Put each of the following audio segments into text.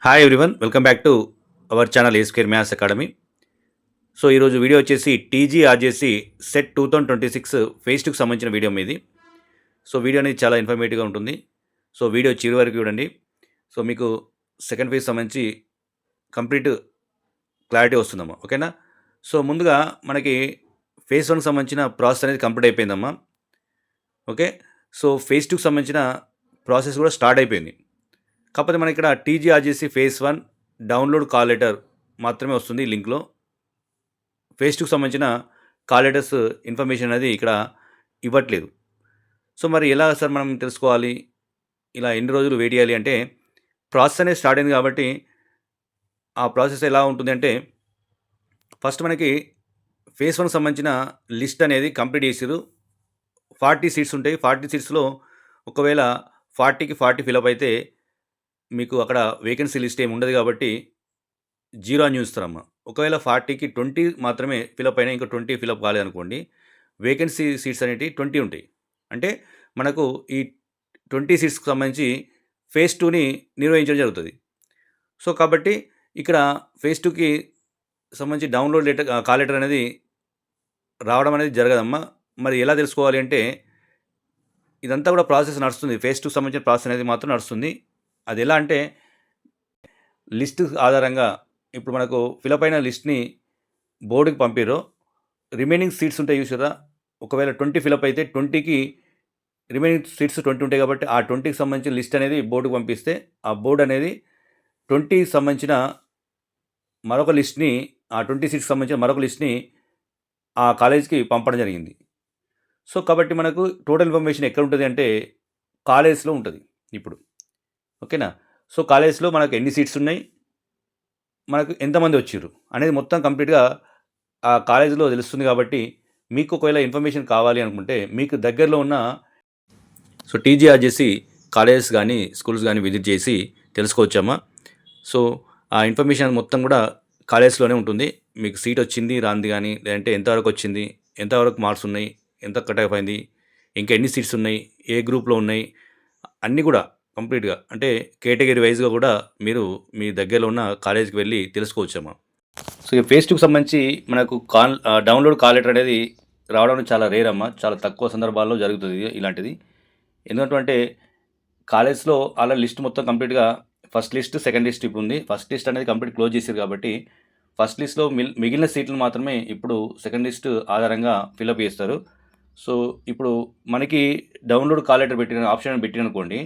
Hi everyone, welcome back to our channel A square maths academy. So ఈరోజు video వచ్చేసి TGRJC set 2026 phase 2కి సంబంధించిన video మీది. So video అనేది చాలా ఇన్ఫర్మేటివ్గా ఉంటుంది. సో వీడియో చివరి వరకు చూడండి. సో మీకు సెకండ్ ఫేజ్ సంబంధించి కంప్లీట్ క్లారిటీ వస్తుందమ్మా, ఓకేనా. సో ముందుగా మనకి ఫేజ్ 1కి సంబంధించిన ప్రాసెస్ అనేది కంప్లీట్ అయిపోయిందమ్మా, ఓకే. సో ఫేజ్ 2కి సంబంధించిన ప్రాసెస్ కూడా స్టార్ట్ అయిపోయింది. కాకపోతే మనకి ఇక్కడ TGRJC phase 1 download call letter మాత్రమే వస్తుంది ఈ లింక్లో. ఫేజ్ 2కి సంబంధించిన కాల్ లెటర్స్ ఇన్ఫర్మేషన్ అనేది ఇక్కడ ఇవ్వట్లేదు. సో మరి ఎలా సార్ మనం తెలుసుకోవాలి, ఇలా ఎన్ని రోజులు వెయిట్ చేయాలి అంటే, ప్రాసెస్ అనేది స్టార్ట్ అయింది కాబట్టి ఆ ప్రాసెస్ ఎలా ఉంటుంది అంటే, ఫస్ట్ మనకి ఫేజ్ 1కి సంబంధించిన లిస్ట్ అనేది కంప్లీట్ చేసారు. 40 సీట్స్ ఉంటాయి. 40 సీట్స్లో ఒకవేళ 40కి 40 ఫిలప్ అయితే మీకు అక్కడ వేకెన్సీ లిస్ట్ ఏమి ఉండదు కాబట్టి 0 అని చూస్తారమ్మా. ఒకవేళ 40కి 20 మాత్రమే ఫిలప్ అయినా, ఇంకా 20 ఫిలప్ కాలేదనుకోండి, వేకెన్సీ సీట్స్ అనేటివి 20 ఉంటాయి. అంటే మనకు ఈ 20 సీట్స్కి సంబంధించి ఫేజ్ 2ని నిర్వహించడం జరుగుతుంది. సో కాబట్టి ఇక్కడ ఫేజ్ 2కి సంబంధించి డౌన్లోడ్ లెటర్ కాల్ లెటర్ అనేది రావడం అనేది జరగదమ్మా. మరి ఎలా తెలుసుకోవాలి అంటే, ఇదంతా కూడా ప్రాసెస్ నడుస్తుంది. ఫేజ్ 2కి సంబంధించిన ప్రాసెస్ అనేది మాత్రం నడుస్తుంది. అది ఎలా అంటే, లిస్ట్ ఆధారంగా ఇప్పుడు మనకు ఫిలప్ అయిన లిస్ట్ని బోర్డుకి పంపిర్రు. రిమైనింగ్ సీట్స్ ఉంటాయి చూసారా, ఒకవేళ 20 ఫిలప్ అయితే 20కి రిమైనింగ్ సీట్స్ 20 ఉంటాయి కాబట్టి ఆ 20కి సంబంధించిన లిస్ట్ అనేది బోర్డుకి పంపిస్తే ఆ బోర్డు అనేది 20కి సంబంధించిన మరొక లిస్ట్ని, ఆ 20 సీట్స్కి సంబంధించిన మరొక లిస్ట్ని ఆ కాలేజ్కి పంపడం జరిగింది. సో కాబట్టి మనకు టోటల్ ఇన్ఫర్మేషన్ ఎక్కడ ఉంటుంది అంటే, కాలేజ్లో ఉంటుంది ఇప్పుడు, ఓకేనా. సో కాలేజ్లో మనకు ఎన్ని సీట్స్ ఉన్నాయి, మనకు ఎంతమంది వచ్చిర్రు అనేది మొత్తం కంప్లీట్గా ఆ కాలేజీలో తెలుస్తుంది. కాబట్టి మీకు ఒకవేళ ఇన్ఫర్మేషన్ కావాలి అనుకుంటే, మీకు దగ్గరలో ఉన్న టీజీఆర్జేసీ కాలేజెస్ కానీ స్కూల్స్ కానీ విజిట్ చేసి తెలుసుకోవచ్చమ్మా. సో ఆ ఇన్ఫర్మేషన్ మొత్తం కూడా కాలేజ్లోనే ఉంటుంది. మీకు సీట్ వచ్చింది రాంది కానీ, లేదంటే ఎంతవరకు వచ్చింది, ఎంతవరకు మార్క్స్ ఉన్నాయి, ఎంత కట్ ఆఫ్ అయింది, ఇంకా ఎన్ని సీట్స్ ఉన్నాయి, ఏ గ్రూప్లో ఉన్నాయి, అన్నీ కూడా కంప్లీట్గా అంటే కేటగిరీ వైజ్గా కూడా మీరు మీ దగ్గరలో ఉన్న కాలేజీకి వెళ్ళి తెలుసుకోవచ్చమ్మా. సో ఈ ఫేజ్ 2కి సంబంధించి మనకు డౌన్లోడ్ కాల్ లెటర్ అనేది రావడం చాలా రేర్ అమ్మా. చాలా తక్కువ సందర్భాల్లో జరుగుతుంది ఇలాంటిది. ఎందుకంటే కాలేజ్లో అలా లిస్ట్ మొత్తం కంప్లీట్గా ఫస్ట్ లిస్ట్, సెకండ్ లిస్ట్ ఇప్పుడు ఉంది. ఫస్ట్ లిస్ట్ అనేది కంప్లీట్ క్లోజ్ చేశారు కాబట్టి ఫస్ట్ లిస్ట్లో మిగిలిన సీట్లు మాత్రమే ఇప్పుడు సెకండ్ లిస్ట్ ఆధారంగా ఫిలప్ చేస్తారు. సో ఇప్పుడు మనకి డౌన్లోడ్ కాల్ లెటర్ పెట్టిన ఆప్షన్ పెట్టిననుకోండి,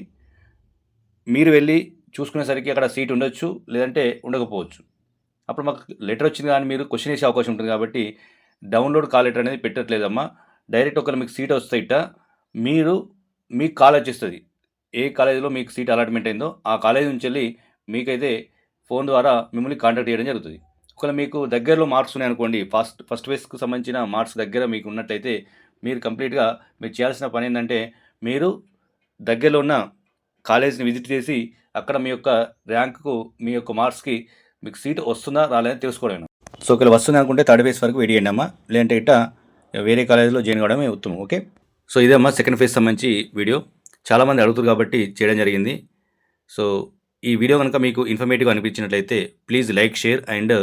మీరు వెళ్ళి చూసుకునేసరికి అక్కడ సీట్ ఉండొచ్చు, లేదంటే ఉండకపోవచ్చు. అప్పుడు మాకు లెటర్ వచ్చింది కానీ మీరు క్వశ్చన్ వేసే అవకాశం ఉంటుంది. కాబట్టి డౌన్లోడ్ కాల్ లెటర్ అనేది పెట్టట్లేదమ్మా. డైరెక్ట్ ఒకవేళ మీకు సీట్ వస్తే ఇట్ట మీకు కాల్ వచ్చేస్తుంది. ఏ కాలేజీలో మీకు సీట్ అలాట్మెంట్ అయిందో ఆ కాలేజీ నుంచి వెళ్ళి మీకైతే ఫోన్ ద్వారా మిమ్మల్ని కాంటాక్ట్ చేయడం జరుగుతుంది. ఒకవేళ మీకు దగ్గరలో మార్క్స్ ఉన్నాయనుకోండి, ఫస్ట్ ఫేజ్కి సంబంధించిన మార్క్స్ దగ్గర మీకు ఉన్నట్లయితే మీరు కంప్లీట్గా మీరు చేయాల్సిన పని ఏంటంటే, మీరు దగ్గరలో ఉన్న కాలేజ్ని విజిట్ చేసి అక్కడ మీ యొక్క ర్యాంకుకు, మీ యొక్క మార్క్స్కి మీకు సీట్ వస్తుందా రాలేదని తెలుసుకోవడం. సో ఒకవేళ వస్తుంది అనుకుంటే థర్డ్ ఫేజ్ వరకు వెయిట్ చేయండి అమ్మా, లేదంటే ఇట్లా వేరే కాలేజీలో జాయిన్ కావడమే ఉత్తమం, ఓకే. సో ఇదే అమ్మా సెకండ్ ఫేజ్ సంబంధించి వీడియో. చాలామంది అడుగుతారు కాబట్టి చేయడం జరిగింది. సో ఈ వీడియో కనుక మీకు ఇన్ఫర్మేటివ్గా అనిపించినట్లయితే please like, share and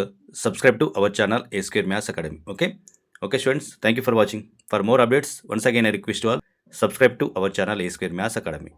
subscribe to our channel A square maths academy, okay students. Thank you for watching. For more updates, once again I request all, subscribe to our channel A Square Maths Academy.